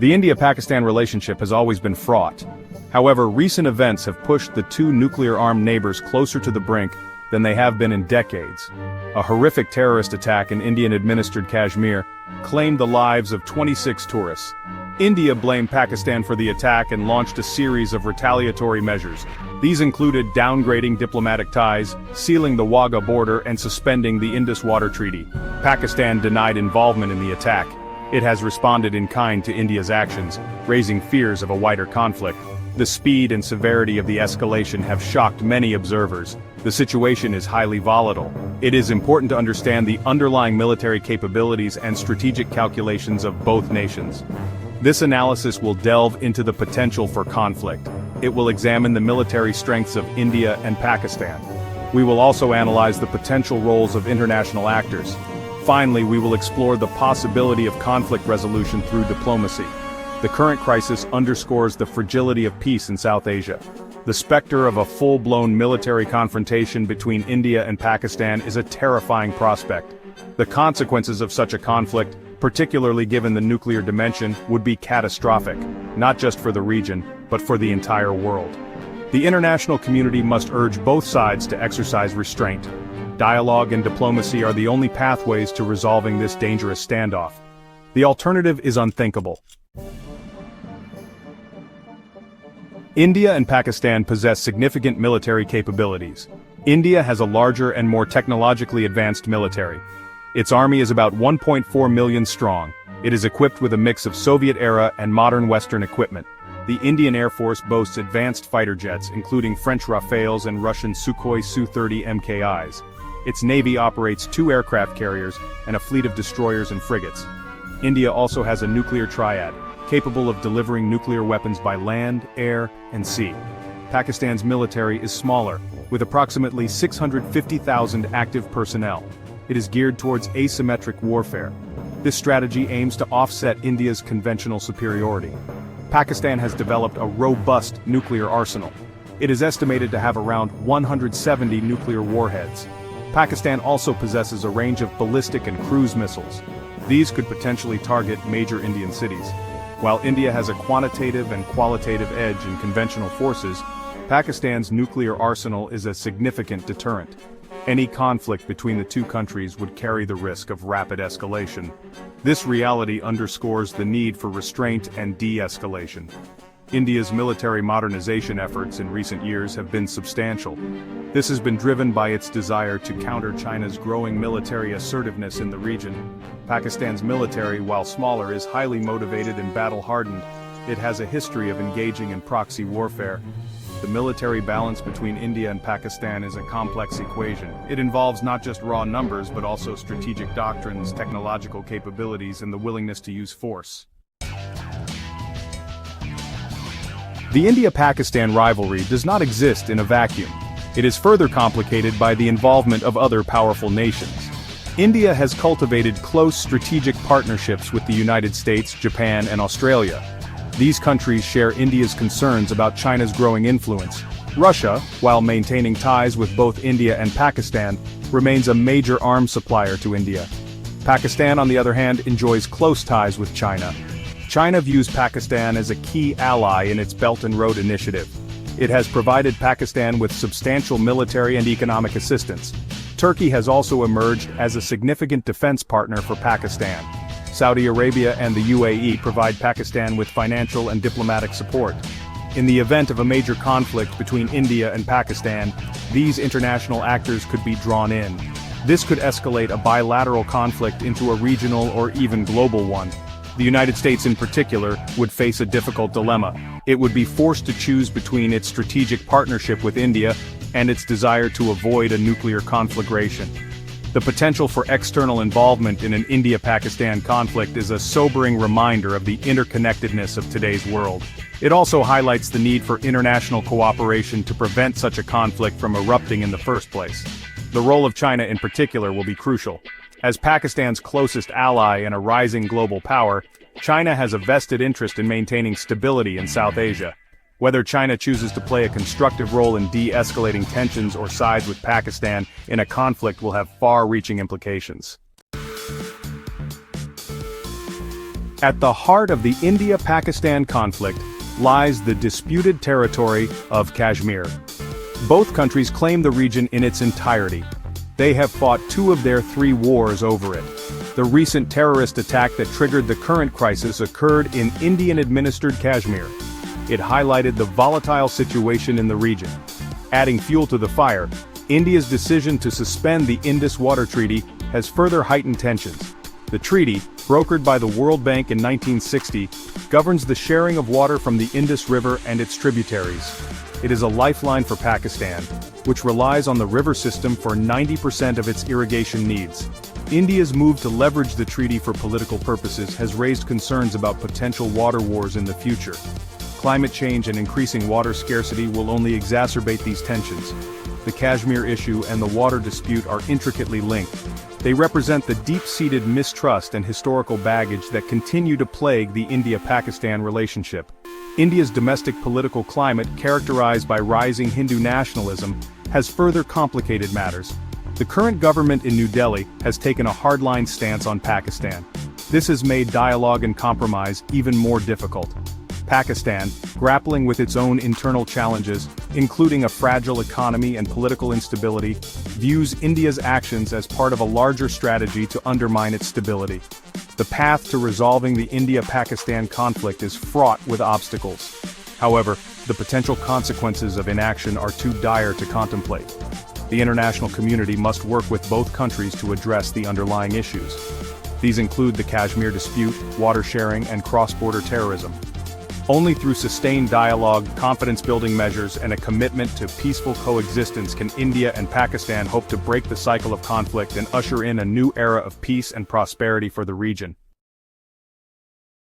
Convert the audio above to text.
The India-Pakistan relationship has always been fraught. However, recent events have pushed the two nuclear-armed neighbors closer to the brink than they have been in decades. A horrific terrorist attack in Indian-administered Kashmir claimed the lives of 26 tourists. India blamed Pakistan for the attack and launched a series of retaliatory measures. These included downgrading diplomatic ties, sealing the Wagah border, and suspending the Indus Water Treaty. Pakistan denied involvement in the attack. It has responded in kind to India's actions, raising fears of a wider conflict. The speed and severity of the escalation have shocked many observers. The situation is highly volatile. It is important to understand the underlying military capabilities and strategic calculations of both nations. This analysis will delve into the potential for conflict. It will examine the military strengths of India and Pakistan. We will also analyze the potential roles of international actors. Finally, we will explore the possibility of conflict resolution through diplomacy. The current crisis underscores the fragility of peace in South Asia. The specter of a full-blown military confrontation between India and Pakistan is a terrifying prospect. The consequences of such a conflict, particularly given the nuclear dimension, would be catastrophic, not just for the region, but for the entire world. The international community must urge both sides to exercise restraint. Dialogue and diplomacy are the only pathways to resolving this dangerous standoff. The alternative is unthinkable. India and Pakistan possess significant military capabilities. India has a larger and more technologically advanced military. Its army is about 1.4 million strong. It is equipped with a mix of Soviet-era and modern Western equipment. The Indian Air Force boasts advanced fighter jets, including French Rafales and Russian Sukhoi Su-30 MKIs. Its navy operates 2 aircraft carriers and a fleet of destroyers and frigates. India also has a nuclear triad, capable of delivering nuclear weapons by land, air, and sea. Pakistan's military is smaller, with approximately 650,000 active personnel. It is geared towards asymmetric warfare. This strategy aims to offset India's conventional superiority. Pakistan has developed a robust nuclear arsenal. It is estimated to have around 170 nuclear warheads. Pakistan also possesses a range of ballistic and cruise missiles. These could potentially target major Indian cities. While India has a quantitative and qualitative edge in conventional forces, Pakistan's nuclear arsenal is a significant deterrent. Any conflict between the two countries would carry the risk of rapid escalation. This reality underscores the need for restraint and de-escalation. India's military modernization efforts in recent years have been substantial. This has been driven by its desire to counter China's growing military assertiveness in the region. Pakistan's military, while smaller, is highly motivated and battle-hardened. It has a history of engaging in proxy warfare. The military balance between India and Pakistan is a complex equation. It involves not just raw numbers but also strategic doctrines, technological capabilities, and the willingness to use force. The India-Pakistan rivalry does not exist in a vacuum. It is further complicated by the involvement of other powerful nations. India has cultivated close strategic partnerships with the United States, Japan, and Australia. These countries share India's concerns about China's growing influence. Russia, while maintaining ties with both India and Pakistan, remains a major arms supplier to India. Pakistan, on the other hand, enjoys close ties with China. China views Pakistan as a key ally in its Belt and Road Initiative. It has provided Pakistan with substantial military and economic assistance. Turkey has also emerged as a significant defense partner for Pakistan. Saudi Arabia and the UAE provide Pakistan with financial and diplomatic support. In the event of a major conflict between India and Pakistan, these international actors could be drawn in. This could escalate a bilateral conflict into a regional or even global one. The United States in particular would face a difficult dilemma. It would be forced to choose between its strategic partnership with India and its desire to avoid a nuclear conflagration. The potential for external involvement in an India-Pakistan conflict is a sobering reminder of the interconnectedness of today's world. It also highlights the need for international cooperation to prevent such a conflict from erupting in the first place. The role of China in particular will be crucial. As Pakistan's closest ally and a rising global power, China has a vested interest in maintaining stability in South Asia. Whether China chooses to play a constructive role in de-escalating tensions or sides with Pakistan in a conflict will have far-reaching implications. At the heart of the India-Pakistan conflict lies the disputed territory of Kashmir. Both countries claim the region in its entirety. They have fought 2 of their 3 wars over it. The recent terrorist attack that triggered the current crisis occurred in Indian-administered Kashmir. It highlighted the volatile situation in the region. Adding fuel to the fire, India's decision to suspend the Indus Water Treaty has further heightened tensions. The treaty, brokered by the World Bank in 1960, governs the sharing of water from the Indus River and its tributaries. It is a lifeline for Pakistan, which relies on the river system for 90% of its irrigation needs. India's move to leverage the treaty for political purposes has raised concerns about potential water wars in the future. Climate change and increasing water scarcity will only exacerbate these tensions. The Kashmir issue and the water dispute are intricately linked. They represent the deep-seated mistrust and historical baggage that continue to plague the India-Pakistan relationship. India's domestic political climate, characterized by rising Hindu nationalism, has further complicated matters. The current government in New Delhi has taken a hardline stance on Pakistan. This has made dialogue and compromise even more difficult. Pakistan, grappling with its own internal challenges, including a fragile economy and political instability, views India's actions as part of a larger strategy to undermine its stability. The path to resolving the India-Pakistan conflict is fraught with obstacles. However, the potential consequences of inaction are too dire to contemplate. The international community must work with both countries to address the underlying issues. These include the Kashmir dispute, water sharing, and cross-border terrorism. Only through sustained dialogue, confidence-building measures, and a commitment to peaceful coexistence can India and Pakistan hope to break the cycle of conflict and usher in a new era of peace and prosperity for the region.